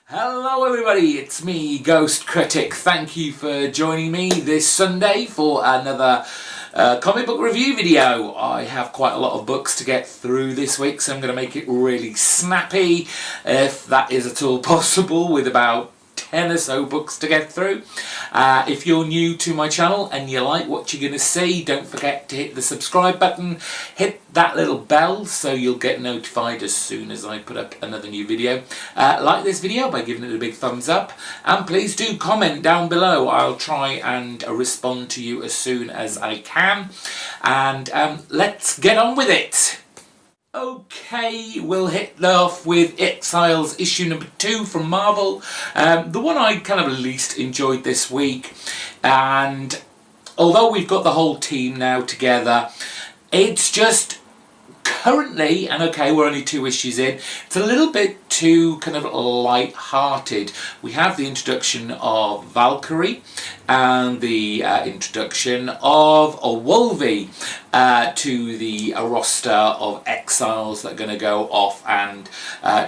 Hello everybody, it's me, GhostCritic. Thank you for joining me this Sunday for another comic book review video. I have quite a lot of books to get through this week, so I'm going to make it really snappy, if that is at all possible, with about 10 or so books to get through. If you're new to my channel and you like what you're going to see, don't forget to hit the subscribe button, hit that little bell so you'll get notified as soon as I put up another new video. Like this video by giving it a big thumbs up, and please do comment down below. I'll try and respond to you as soon as I can, and let's get on with it. Okay, we'll hit off with Exiles issue number 2 from Marvel, the one I kind of least enjoyed this week. And although we've got the whole team now together, it's just currently, and okay, we're only 2 issues in, it's a little bit too kind of light-hearted. We have the introduction of Valkyrie and the introduction of Wolvie to the roster of exiles that are going to go off and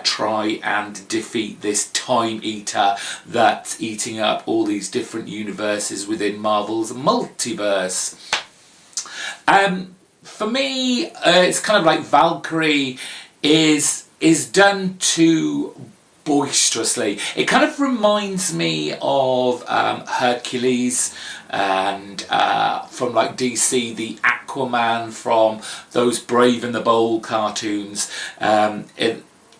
try and defeat this Time Eater that's eating up all these different universes within Marvel's multiverse. For me, it's kind of like Valkyrie is done too boisterously. It kind of reminds me of Hercules, and from like DC, the Aquaman from those Brave and the Bold cartoons.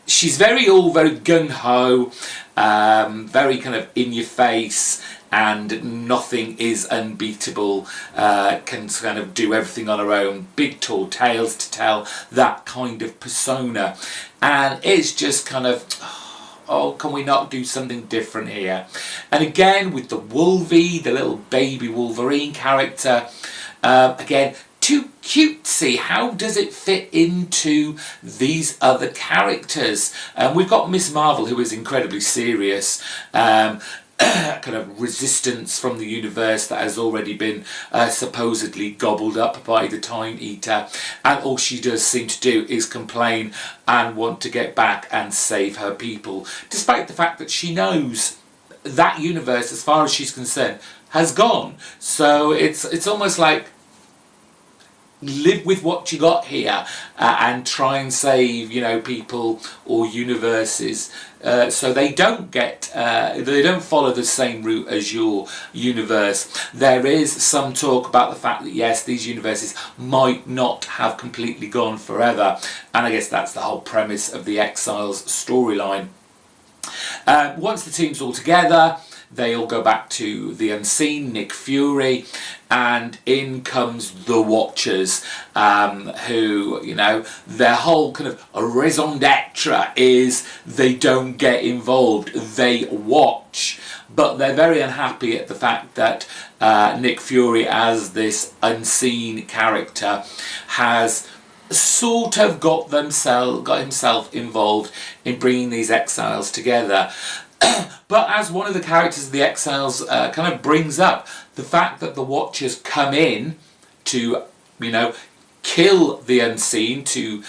She's very gung-ho, very kind of in your face, and nothing is unbeatable, can kind of do everything on her own, big tall tales to tell, that kind of persona. And it's just kind of, oh, can we not do something different here? And again, with the Wolvie, the little baby Wolverine character, again, too cutesy. How does it fit into these other characters? We've got Miss Marvel, who is incredibly serious, kind of resistance from the universe that has already been supposedly gobbled up by the Time Eater, and all she does seem to do is complain and want to get back and save her people, despite the fact that she knows that universe, as far as she's concerned, has gone. So it's almost like, live with what you got here, and try and save, you know, people or universes, so they don't get they don't follow the same route as your universe. There is some talk about the fact that yes, these universes might not have completely gone forever, and I guess that's the whole premise of the Exiles storyline. Once the team's all together, they all go back to the Unseen, Nick Fury, and in comes the Watchers, who, you know, their whole kind of raison d'etre is they don't get involved, they watch. But they're very unhappy at the fact that Nick Fury, as this unseen character, has sort of got himself involved in bringing these exiles together. But as one of the characters of the Exiles kind of brings up, the fact that the Watchers come in to, you know, kill the Unseen, to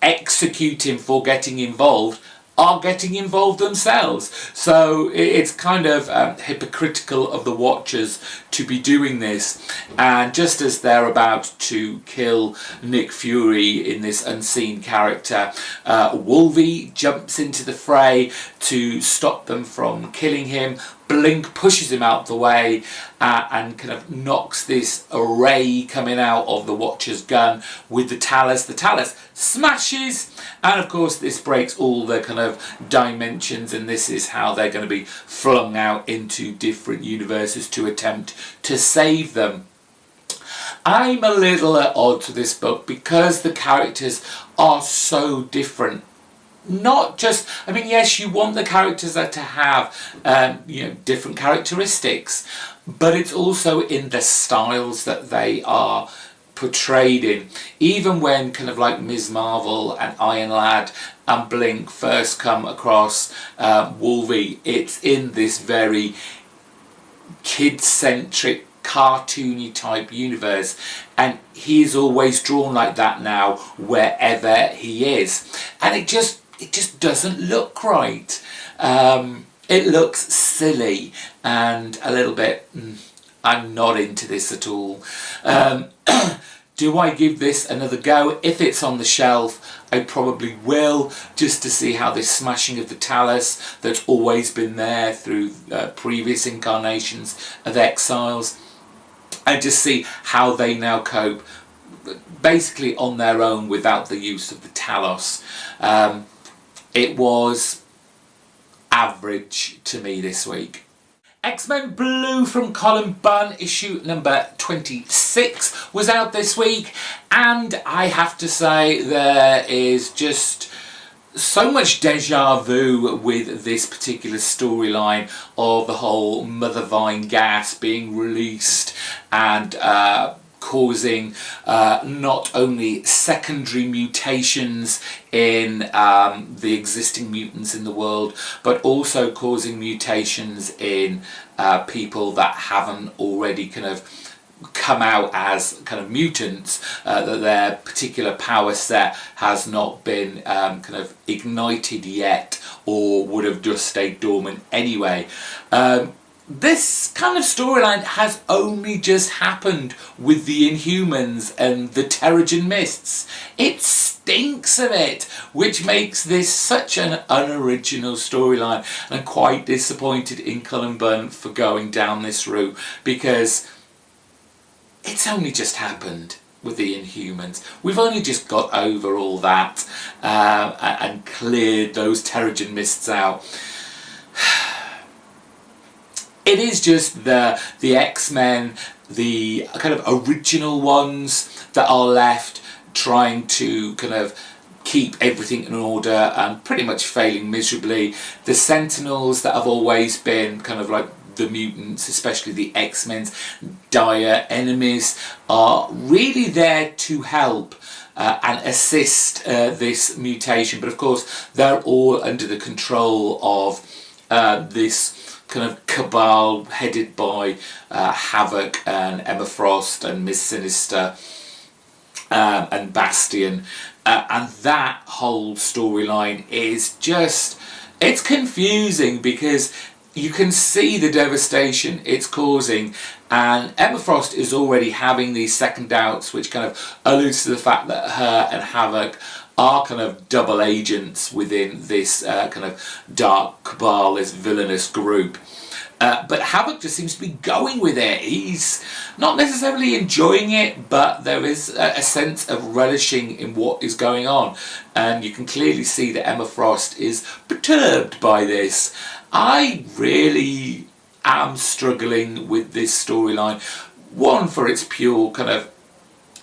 execute him for getting involved, are getting involved themselves. So it's kind of hypocritical of the Watchers to be doing this. And just as they're about to kill Nick Fury in this unseen character, Wolvie jumps into the fray to stop them from killing him. Blink pushes him out the way and kind of knocks this array coming out of the Watcher's gun with the Talus. The Talus smashes, and of course this breaks all the kind of dimensions, and this is how they're going to be flung out into different universes to attempt to save them. I'm a little at odds with this book because the characters are so different. Not just, I mean, yes, you want the characters to have, you know, different characteristics, but it's also in the styles that they are portrayed in. Even when kind of like Ms. Marvel and Iron Lad and Blink first come across Wolvie, it's in this very kid-centric cartoony type universe, and he is always drawn like that now wherever he is, and it just doesn't look right. It looks silly and a little bit I'm not into this at all. Do I give this another go? If it's on the shelf, I probably will, just to see how this smashing of the Talus that's always been there through previous incarnations of Exiles, and just see how they now cope, basically on their own without the use of the Talos. It was average to me this week. X-Men Blue from Colin Bunn, issue number 26, was out this week, and I have to say there is just so much deja vu with this particular storyline of the whole Mother Vine gas being released and causing not only secondary mutations in the existing mutants in the world, but also causing mutations in people that haven't already kind of come out as kind of mutants, that their particular power set has not been kind of ignited yet, or would have just stayed dormant anyway. This kind of storyline has only just happened with the Inhumans and the Terrigen Mists. It stinks of it, which makes this such an unoriginal storyline, and I'm quite disappointed in Cullen Bunn for going down this route, because it's only just happened with the Inhumans. We've only just got over all that and cleared those Terrigen Mists out. It is just the X-Men, the kind of original ones that are left, trying to kind of keep everything in order and pretty much failing miserably. The Sentinels that have always been kind of like the mutants, especially the X-Men's dire enemies, are really there to help and assist this mutation. But of course, they're all under the control of this kind of cabal headed by Havoc and Emma Frost and Miss Sinister and Bastion, and that whole storyline is just, it's confusing because you can see the devastation it's causing, and Emma Frost is already having these second doubts, which kind of alludes to the fact that her and Havoc are kind of double agents within this kind of dark cabal, this villainous group. But Havoc just seems to be going with it. He's not necessarily enjoying it, but there is a sense of relishing in what is going on. And you can clearly see that Emma Frost is perturbed by this. I really am struggling with this storyline. One, for its pure kind of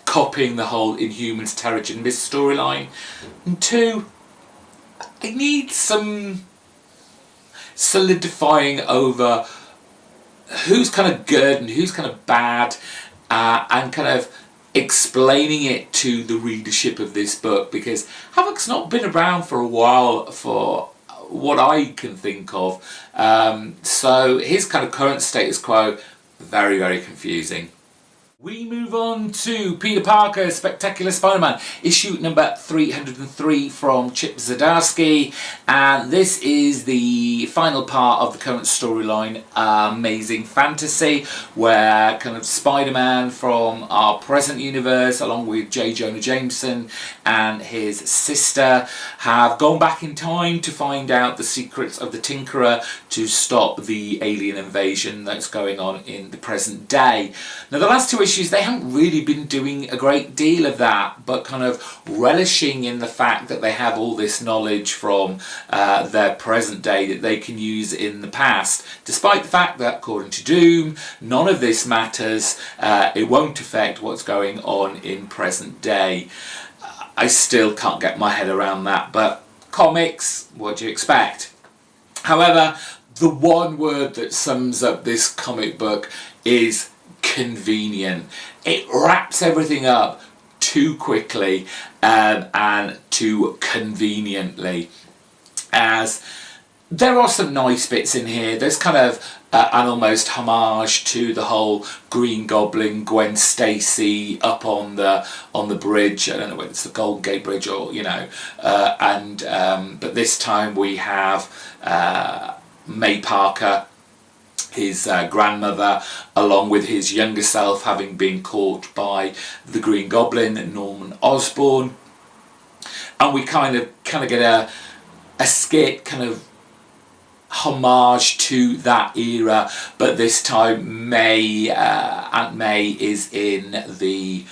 copying the whole Inhumans Terrigen Mist storyline. And two, I need some solidifying over who's kind of good and who's kind of bad, and kind of explaining it to the readership of this book, because Havoc's not been around for a while for what I can think of, so his kind of current status quo, very, very confusing. We move on to Peter Parker's Spectacular Spider-Man, issue number 303 from Chip Zdarsky, and this is the final part of the current storyline, Amazing Fantasy, where kind of Spider-Man from our present universe, along with J. Jonah Jameson and his sister, have gone back in time to find out the secrets of the Tinkerer to stop the alien invasion that's going on in the present day. Now, the last two issues, they haven't really been doing a great deal of that, but kind of relishing in the fact that they have all this knowledge from their present day that they can use in the past, despite the fact that, according to Doom, none of this matters. It won't affect what's going on in present day. I still can't get my head around that, but comics, what do you expect? However, the one word that sums up this comic book is convenient. It wraps everything up too quickly and too conveniently, as There are some nice bits in here. There's kind of an almost homage to the whole Green Goblin, Gwen Stacy up on the bridge. I don't know whether it's the Golden Gate Bridge or, you know, but this time we have May Parker, his grandmother, along with his younger self, having been caught by the Green Goblin, Norman Osborn, and we kind of get a skit kind of homage to that era, but this time Aunt May is in the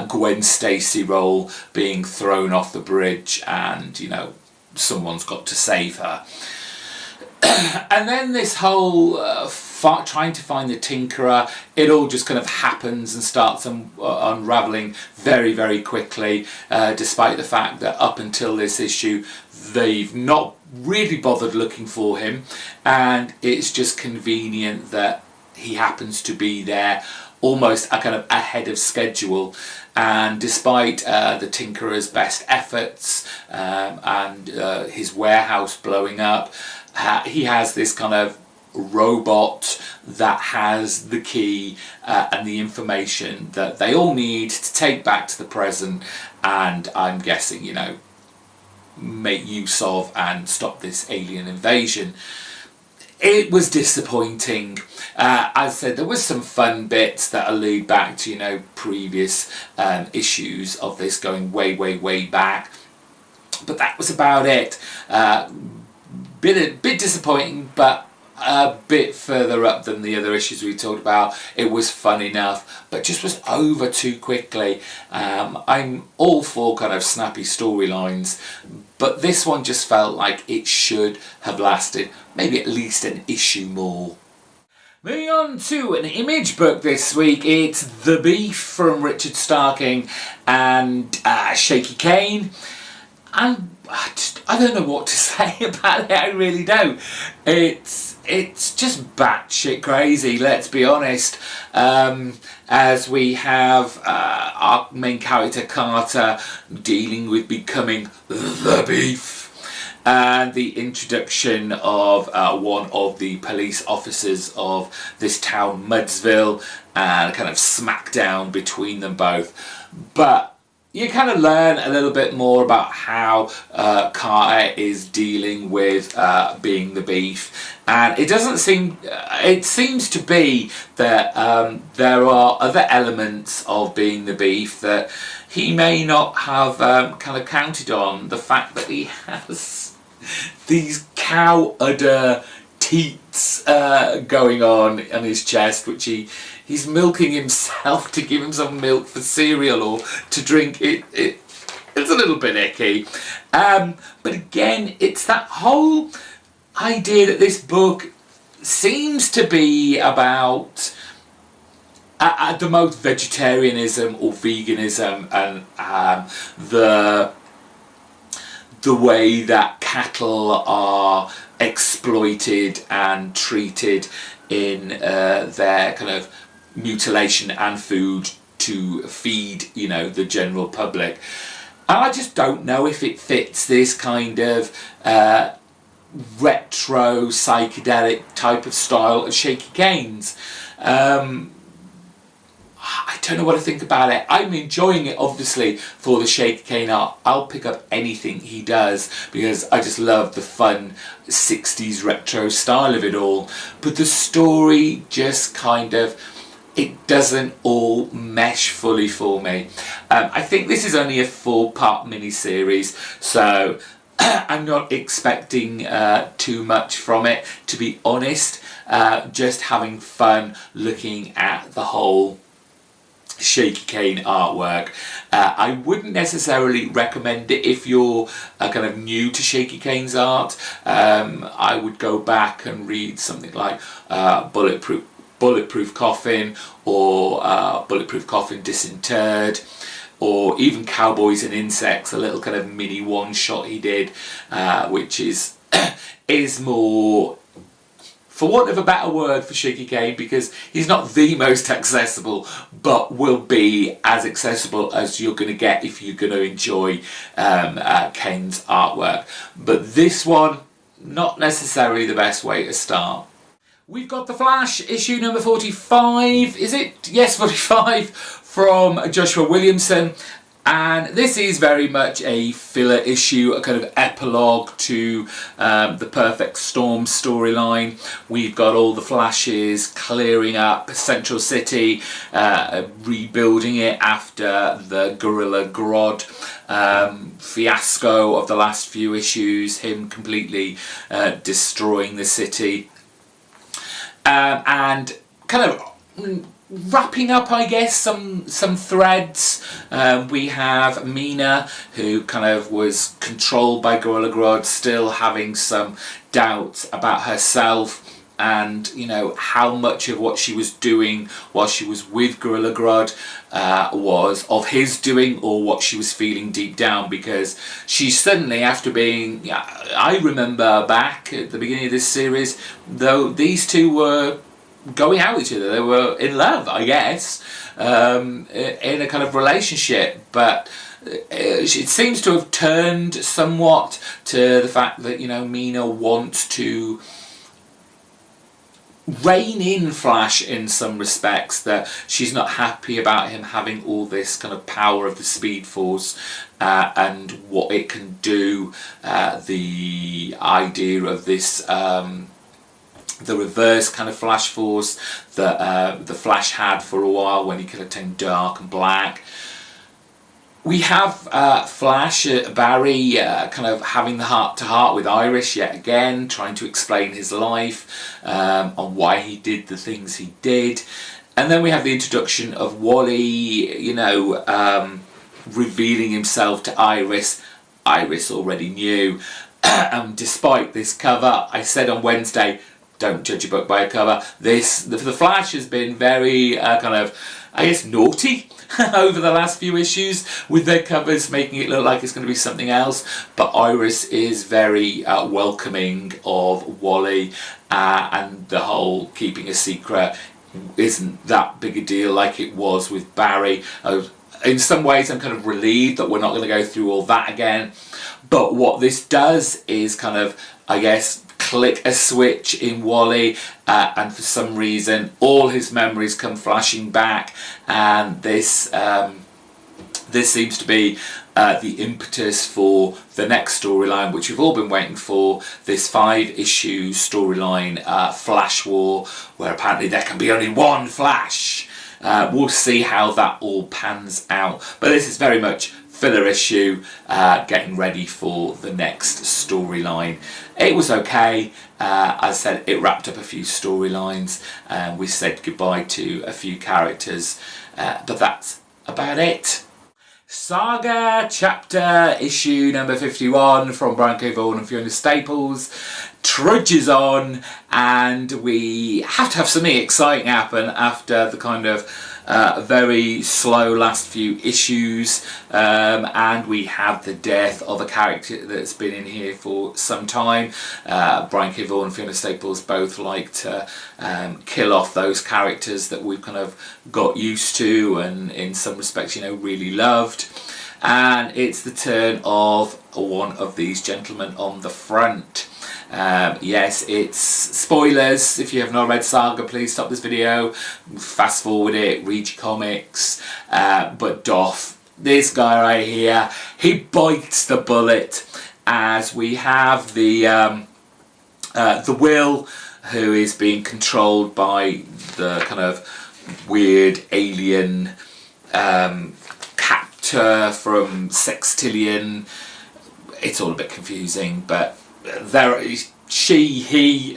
Gwen Stacy role, being thrown off the bridge, and, you know, someone's got to save her. And then this whole trying to find the Tinkerer, it all just kind of happens and starts unravelling very, very quickly, despite the fact that up until this issue they've not really bothered looking for him, and it's just convenient that he happens to be there almost a kind of ahead of schedule. And despite the Tinkerer's best efforts and his warehouse blowing up, he has this kind of robot that has the key and the information that they all need to take back to the present, and I'm guessing, you know, make use of and stop this alien invasion. It was disappointing. As I said, there was some fun bits that allude back to, you know, previous issues of this, going way, way, way back, but that was about it. Bit disappointing, but a bit further up than the other issues we talked about. It was fun enough, but just was over too quickly. I'm all for kind of snappy storylines, but this one just felt like it should have lasted maybe at least an issue more. Moving on to an Image book this week, it's The Beef from Richard Starking and Shaky Kane. And I don't know what to say about it, I really don't. It's just batshit crazy, let's be honest. As we have our main character Carter dealing with becoming the Beef, and the introduction of one of the police officers of this town, Mudsville, and kind of smackdown between them both. But you kind of learn a little bit more about how Carter is dealing with being the Beef, and it doesn't seem, it seems to be that there are other elements of being the Beef that he may not have kind of counted on. The fact that he has these cow udder teats going on his chest, which he's milking himself to give him some milk for cereal or to drink. It's a little bit icky. But again, it's that whole idea that this book seems to be about, at the most, vegetarianism or veganism, and the way that cattle are exploited and treated in their kind of mutilation and food to feed, you know, the general public. And I just don't know if it fits this kind of retro psychedelic type of style of Shaky Kane's. I don't know what to think about it. I'm enjoying it, obviously, for the Shaky Kane art. I'll pick up anything he does because I just love the fun 60s retro style of it all. But the story just kind of, it doesn't all mesh fully for me. I think this is only a 4-part mini-series, so I'm not expecting too much from it, to be honest. Just having fun looking at the whole Shaky Kane artwork. I wouldn't necessarily recommend it if you're kind of new to Shaky Kane's art. I would go back and read something like Bulletproof Coffin, or Bulletproof Coffin Disinterred, or even Cowboys and Insects, a little kind of mini one-shot he did, which is more, for want of a better word for Shaky Kane, because he's not the most accessible, but will be as accessible as you're going to get if you're going to enjoy Kane's artwork. But this one, not necessarily the best way to start. We've got The Flash, issue number 45, is it? Yes, 45, from Joshua Williamson. And this is very much a filler issue, a kind of epilogue to the Perfect Storm storyline. We've got all the Flashes clearing up Central City, rebuilding it after the Gorilla Grodd fiasco of the last few issues, him completely destroying the city. And kind of wrapping up, I guess, some threads. We have Mina, who kind of was controlled by Gorilla Grodd, still having some doubts about herself and, you know, how much of what she was doing while she was with Gorilla Grodd was of his doing or what she was feeling deep down, because she suddenly, after being, I remember back at the beginning of this series, though these two were going out with each other, they were in love, I guess, in a kind of relationship, but it seems to have turned somewhat to the fact that, you know, Mina wants to rein in Flash in some respects, that she's not happy about him having all this kind of power of the Speed Force and what it can do, the idea of this the reverse kind of Flash Force that the Flash had for a while when he could have turned dark and black. We have Flash, Barry, kind of having the heart-to-heart with Iris yet again, trying to explain his life, on why he did the things he did. And then we have the introduction of Wally, you know, revealing himself to Iris. Iris already knew. Despite this cover, I said on Wednesday, don't judge a book by a cover. The Flash has been very kind of, I guess, naughty over the last few issues with their covers, making it look like it's going to be something else. But Iris is very welcoming of Wally, and the whole keeping a secret isn't that big a deal like it was with Barry. In some ways, I'm kind of relieved that we're not going to go through all that again. But what this does is kind of, I guess, click a switch in Wally, and for some reason all his memories come flashing back, and this seems to be the impetus for the next storyline, which we've all been waiting for, this 5-issue storyline, Flash War, where apparently there can be only one Flash. We'll see how that all pans out, but this is very much filler issue, getting ready for the next storyline. It was okay. As I said, it wrapped up a few storylines, and we said goodbye to a few characters, but that's about it. Saga chapter issue number 51 from Brian K. Vaughan and Fiona Staples trudges on, and we have to have something exciting happen after the kind of very slow last few issues, and we have the death of a character that's been in here for some time. Brian K. Vaughan and Fiona Staples both like to kill off those characters that we've kind of got used to and in some respects, you know, really loved. And it's the turn of one of these gentlemen on the front. Yes, it's spoilers. If you have not read Saga, please stop this video, fast forward it, read your comics, but Doff, this guy right here, he bites the bullet, as we have the Will, who is being controlled by the kind of weird alien captor from Sextillion. It's all a bit confusing, but he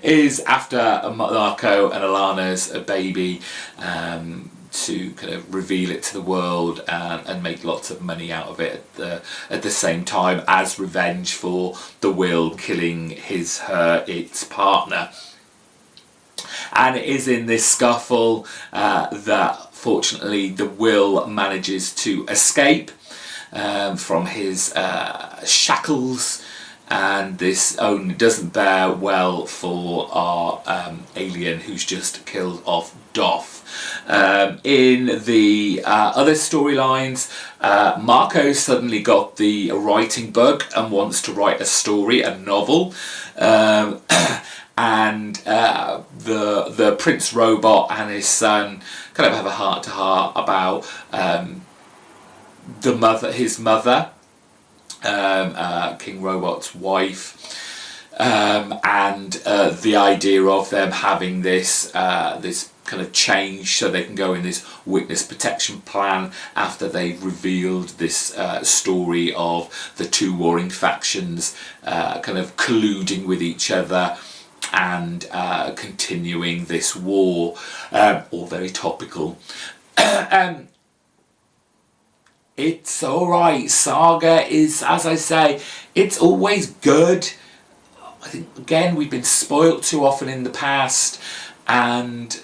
is after Marco and Alana's baby, to kind of reveal it to the world and make lots of money out of it at the same time, as revenge for the Will killing its partner. And it is in this scuffle that fortunately the Will manages to escape from his shackles, and this only doesn't bear well for our alien who's just killed off Doff. In the other storylines, Marco suddenly got the writing bug and wants to write a story, a novel. And the Prince Robot and his son kind of have a heart-to-heart about his mother, King Robot's wife, and the idea of them having this kind of change so they can go in this witness protection plan after they've revealed this story of the two warring factions kind of colluding with each other and continuing this war, all very topical. It's alright. Saga is, as I say, it's always good. I think, again, we've been spoilt too often in the past, and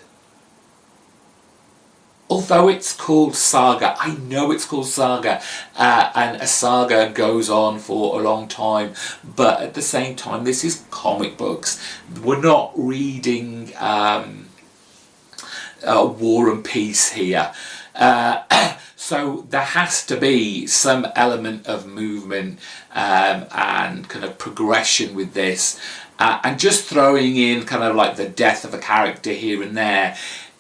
although it's called Saga, I know it's called Saga, and a saga goes on for a long time, but at the same time, this is comic books. We're not reading War and Peace here. So there has to be some element of movement and kind of progression with this. And just throwing in kind of like the death of a character here and there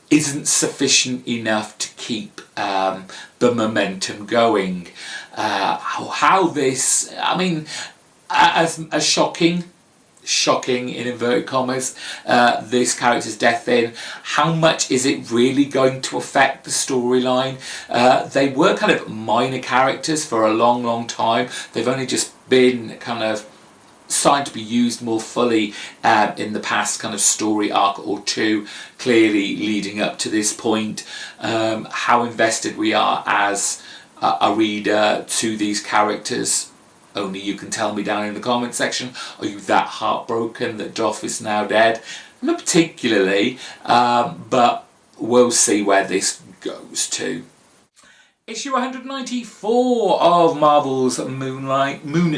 isn't sufficient enough to keep the momentum going. How this, I mean, as shocking in inverted commas, this character's death in, how much is it really going to affect the storyline? They were kind of minor characters for a long time. They've only just been kind of starting to be used more fully in the past kind of story arc or two, clearly leading up to this point. How invested we are as a reader to these characters, only you can tell me down in the comment section. Are you that heartbroken that Doff is now dead? Not particularly, but we'll see where this goes to. Issue 194 of Marvel's Moonlight Moon,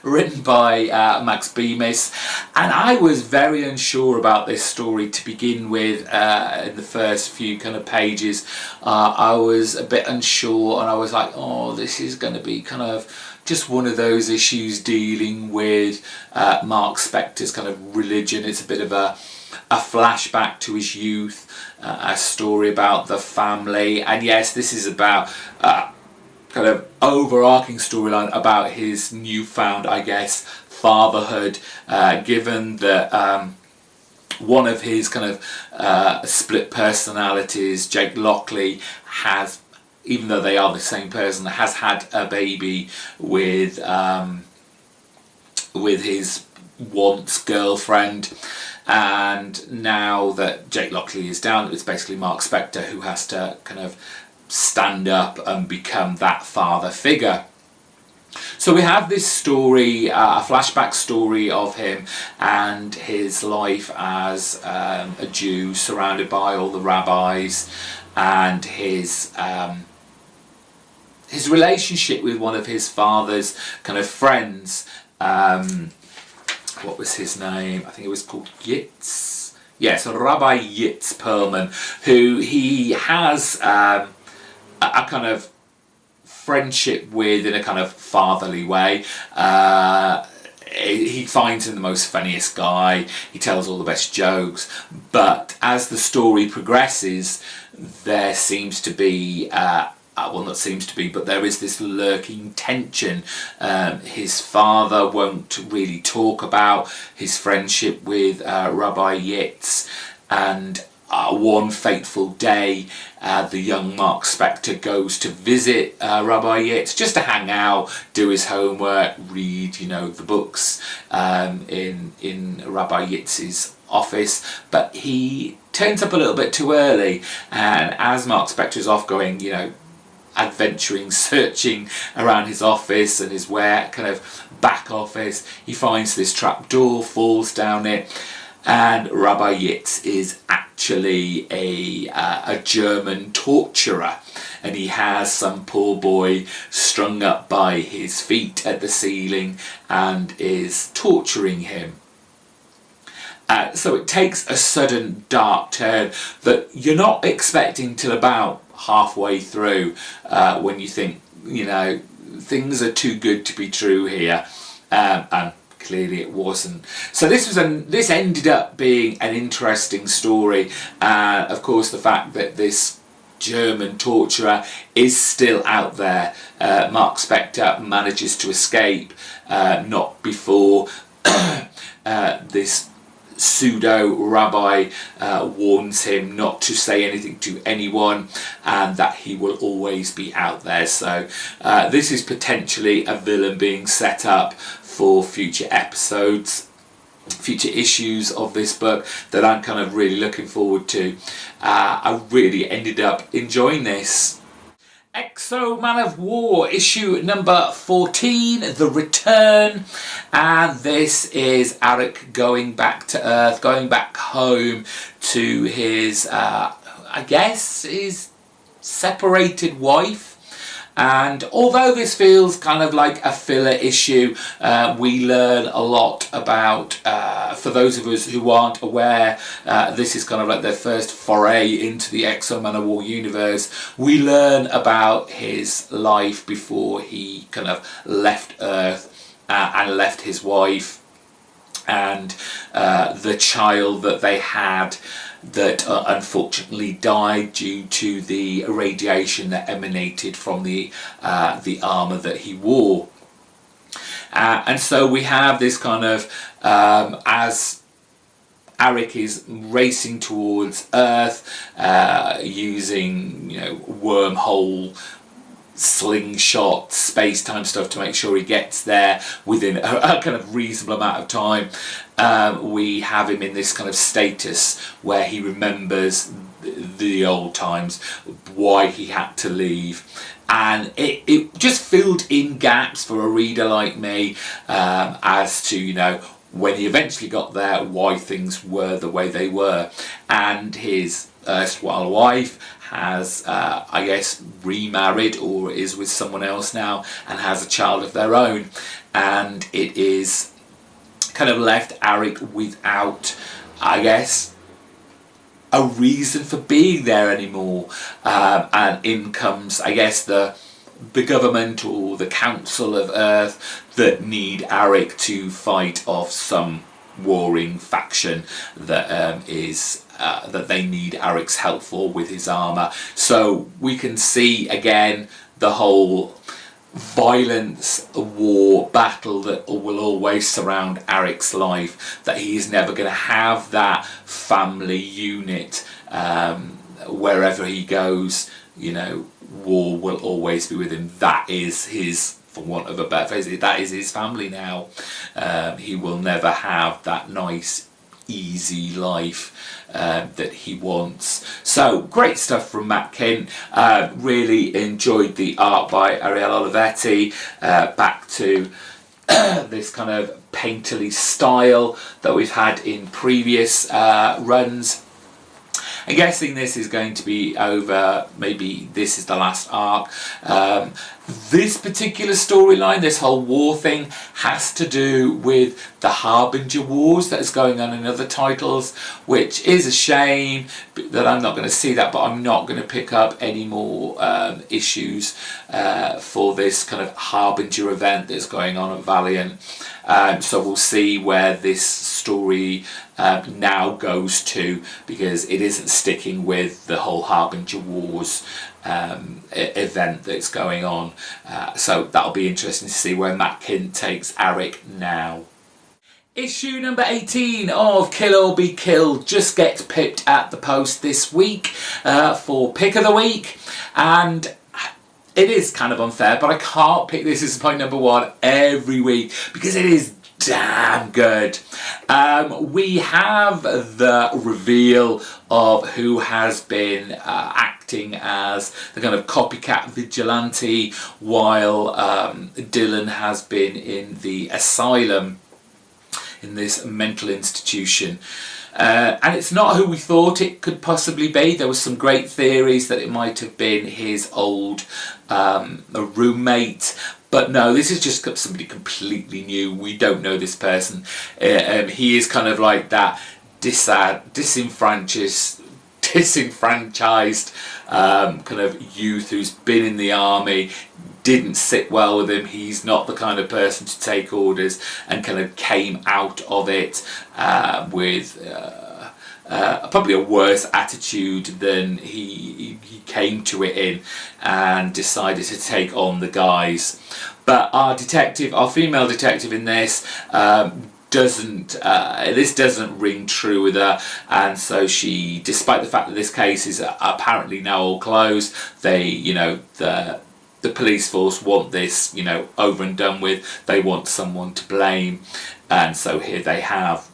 written by Max Bemis, and I was very unsure about this story to begin with. In the first few kind of pages, I was a bit unsure, and I was like, oh, this is going to be kind of just one of those issues dealing with Mark Spector's kind of religion. It's a bit of a flashback to his youth, a story about the family, and yes, this is about kind of overarching storyline about his newfound, I guess, fatherhood, given that one of his kind of split personalities, Jake Lockley, has, even though they are the same person, has had a baby with his once girlfriend, and now that Jake Lockley is down, it's basically Mark Spector who has to kind of stand up and become that father figure. So we have this story, a flashback story of him and his life as a Jew surrounded by all the rabbis, and his relationship with one of his father's kind of friends. What was his name? I think it was called Yitz. Yes, Rabbi Yitz Perlman, who he has a kind of friendship with in a kind of fatherly way. He finds him the most funniest guy. He tells all the best jokes. But as the story progresses, there seems to be well, not seems to be, but there is this lurking tension. His father won't really talk about his friendship with Rabbi Yitz, and one fateful day, the young Mark Spector goes to visit Rabbi Yitz just to hang out, do his homework, read, the books in Rabbi Yitz's office, but he turns up a little bit too early, and as Mark Spector's off going, adventuring, searching around his office and his kind of back office, he finds this trap door, falls down it, and Rabbi Yitz is actually a German torturer. and he has some poor boy strung up by his feet at the ceiling and is torturing him. So it takes a sudden dark turn that you're not expecting till about halfway through, when you think, you know, things are too good to be true here, and clearly it wasn't. So this ended up being an interesting story. Of course, the fact that this German torturer is still out there. Mark Spector manages to escape, not before this pseudo rabbi warns him not to say anything to anyone, and that he will always be out there. So this is potentially a villain being set up for future episodes, future issues of this book that I'm kind of really looking forward to. I really ended up enjoying this. Man of War issue number 14, The Return, and this is Arik going back to Earth, going back home to his, I guess, his separated wife. And although this feels kind of like a filler issue, we learn a lot about, for those of us who aren't aware, this is kind of like their first foray into the Man of War universe. We learn about his life before he kind of left Earth and left his wife, and the child that they had that unfortunately died due to the radiation that emanated from the armour that he wore. And so we have this kind of, as Arik is racing towards Earth, using, you know, wormhole, slingshot, space-time stuff to make sure he gets there within a kind of reasonable amount of time. We have him in this kind of status where he remembers the old times, why he had to leave, and it just filled in gaps for a reader like me, as to, you know, when he eventually got there, why things were the way they were. And his erstwhile wife has, I guess, remarried or is with someone else now and has a child of their own, and it is kind of left Arik without, I guess, a reason for being there anymore. And in comes, I guess, the government or the Council of Earth that need Arik to fight off some warring faction that that they need Arik's help for with his armour. So we can see again the whole violence, war, battle that will always surround Arik's life, that he's never going to have that family unit wherever he goes. You know, war will always be with him. That is his, for want of a better phrase, that is his family now. He will never have that nice, easy life that he wants. So great stuff from Matt Kindt. Really enjoyed the art by Ariel Olivetti, back to this kind of painterly style that we've had in previous runs. I'm guessing this is going to be over, maybe this is the last arc. This particular storyline, this whole war thing, has to do with the Harbinger Wars that is going on in other titles, which is a shame that I'm not going to see that, but I'm not going to pick up any more issues for this kind of Harbinger event that's going on at Valiant. So we'll see where this story now goes to, because it isn't sticking with the whole Harbinger Wars event that's going on. So that'll be interesting to see where Matt Kindt takes Arik now. Issue number 18 of Kill or Be Killed just gets picked at the post this week for Pick of the Week, and it is kind of unfair, but I can't pick this as point number one every week because it is damn good. We have the reveal of who has been acting as the kind of copycat vigilante while Dylan has been in the asylum, in this mental institution. And it's not who we thought it could possibly be. There were some great theories that it might have been his old roommate. But no, this is just somebody completely new. We don't know this person. He is kind of like that disenfranchised kind of youth who's been in the army, didn't sit well with him. He's not the kind of person to take orders, and kind of came out of it with probably a worse attitude than he came to it in, and decided to take on the guys. But our female detective in this doesn't ring true with her, and so she, despite the fact that this case is apparently now all closed, the police force want this, over and done with. They want someone to blame, and so here they have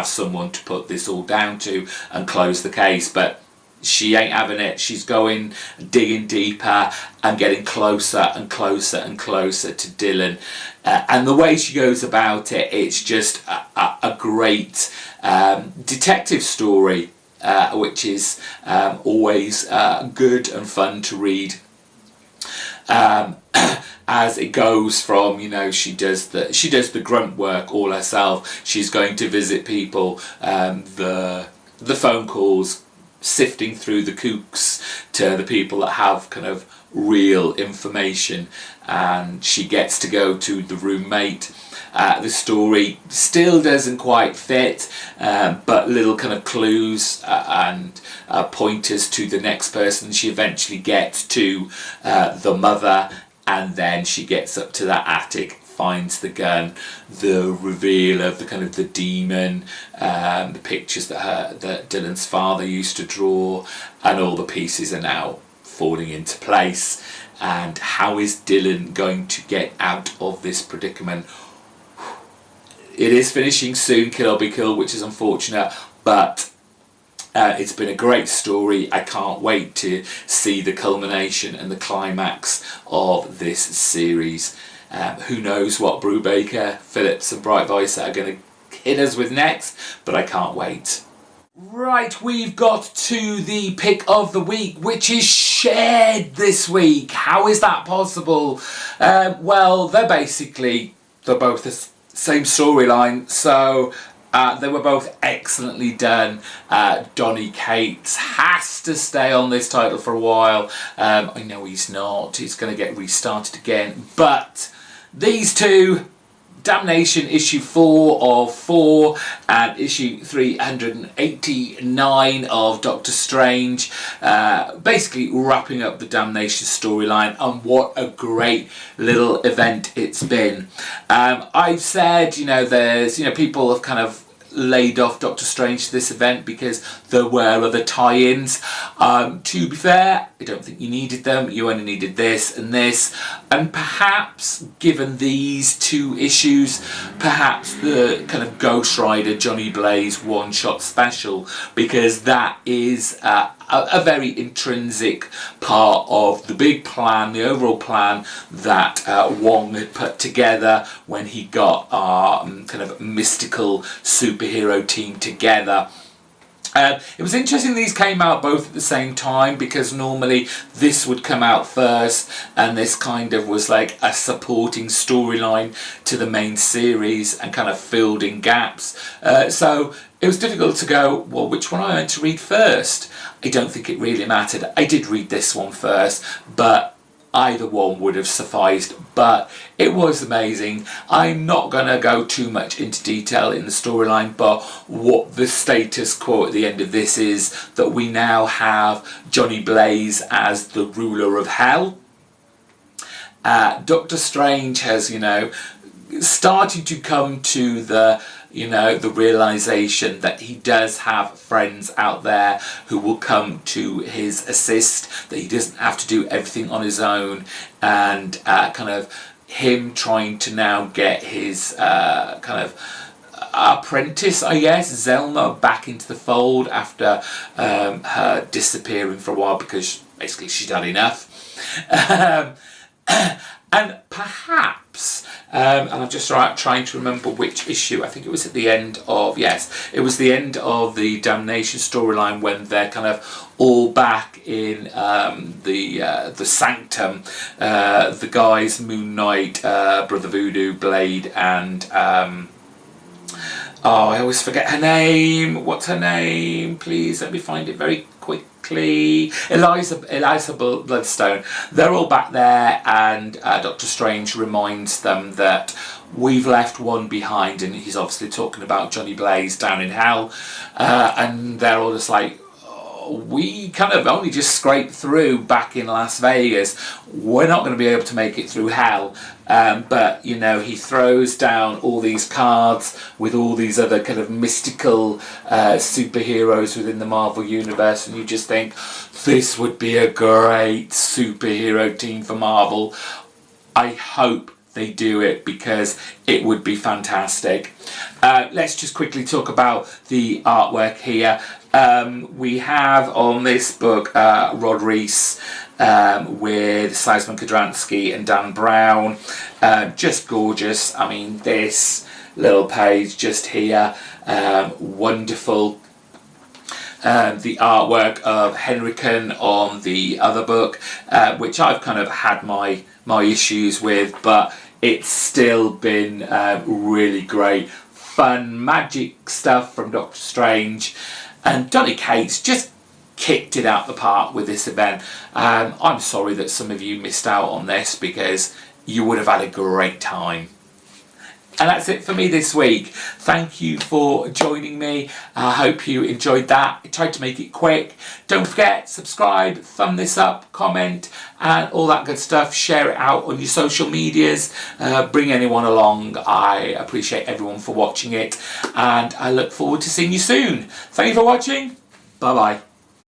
someone to put this all down to and close the case. But she ain't having it. She's digging deeper and getting closer and closer and closer to Dylan. And the way she goes about it, it's just a great detective story, which is always good and fun to read. As it goes from, she does the grunt work all herself. She's going to visit people, the phone calls, sifting through the kooks, to the people that have kind of real information, and she gets to go to the roommate. The story still doesn't quite fit, but little kind of clues and pointers to the next person. She eventually gets to the mother, and then she gets up to that attic, finds the gun, the reveal of the kind of the demon, the pictures that Dylan's father used to draw, and all the pieces are now falling into place. And how is Dylan going to get out of this predicament? It is finishing soon, Kill or Be Killed, which is unfortunate, but it's been a great story. I can't wait to see the culmination and the climax of this series. Who knows what Brubaker, Phillips and Bright Vice are going to hit us with next, but I can't wait. Right, we've got to the pick of the week, which is shared this week. How is that possible? Well, they're both the same storyline, so they were both excellently done. Donny Cates has to stay on this title for a while. I know he's not. He's going to get restarted again. But these two, Damnation issue 4 of 4 and issue 389 of Doctor Strange, basically wrapping up the Damnation storyline, and what a great little event it's been. I've said, there's, people have kind of laid off Doctor Strange to this event because there were other tie-ins. To be fair, I don't think you needed them. You only needed this and this, and perhaps given these two issues, perhaps the kind of Ghost Rider Johnny Blaze one-shot special, because that is a very intrinsic part of the big plan, the overall plan that Wong had put together when he got our kind of mystical superhero team together. It was interesting these came out both at the same time, because normally this would come out first and this kind of was like a supporting storyline to the main series and kind of filled in gaps. So it was difficult to go, well, which one I meant to read first? I don't think it really mattered. I did read this one first, but either one would have sufficed. But it was amazing. I'm not going to go too much into detail in the storyline, but what the status quo at the end of this is that we now have Johnny Blaze as the ruler of hell. Doctor Strange has, started to come to the realization that he does have friends out there who will come to his assist, that he doesn't have to do everything on his own, and kind of him trying to now get his kind of apprentice, I guess, Zelma, back into the fold after her disappearing for a while because basically she'd had enough. And perhaps, and I'm just trying to remember which issue, I think it was at the end of, yes, it was the end of the Damnation storyline when they're kind of all back in the Sanctum, the guys, Moon Knight, Brother Voodoo, Blade, and oh, I always forget her name. What's her name? Please let me find it very quickly. Eliza Bloodstone. They're all back there, and Doctor Strange reminds them that we've left one behind, and he's obviously talking about Johnny Blaze down in hell, and they're all just like, we kind of only just scraped through back in Las Vegas. We're not going to be able to make it through hell. But, you know, he throws down all these cards with all these other kind of mystical superheroes within the Marvel Universe, and you just think, this would be a great superhero team for Marvel. I hope they do it, because it would be fantastic. Let's just quickly talk about the artwork here. We have on this book Rod Reese with Seisman Kodransky and Dan Brown. Just gorgeous. I mean, this little page just here, wonderful. The artwork of Henriken on the other book, which I've kind of had my issues with, but it's still been really great. Fun, magic stuff from Doctor Strange. And Donny Cates just kicked it out the park with this event. I'm sorry that some of you missed out on this, because you would have had a great time. And that's it for me this week. Thank you for joining me. I hope you enjoyed that. I tried to make it quick. Don't forget, subscribe, thumb this up, comment, and all that good stuff. Share it out on your social medias. Bring anyone along. I appreciate everyone for watching it, and I look forward to seeing you soon. Thank you for watching. Bye-bye.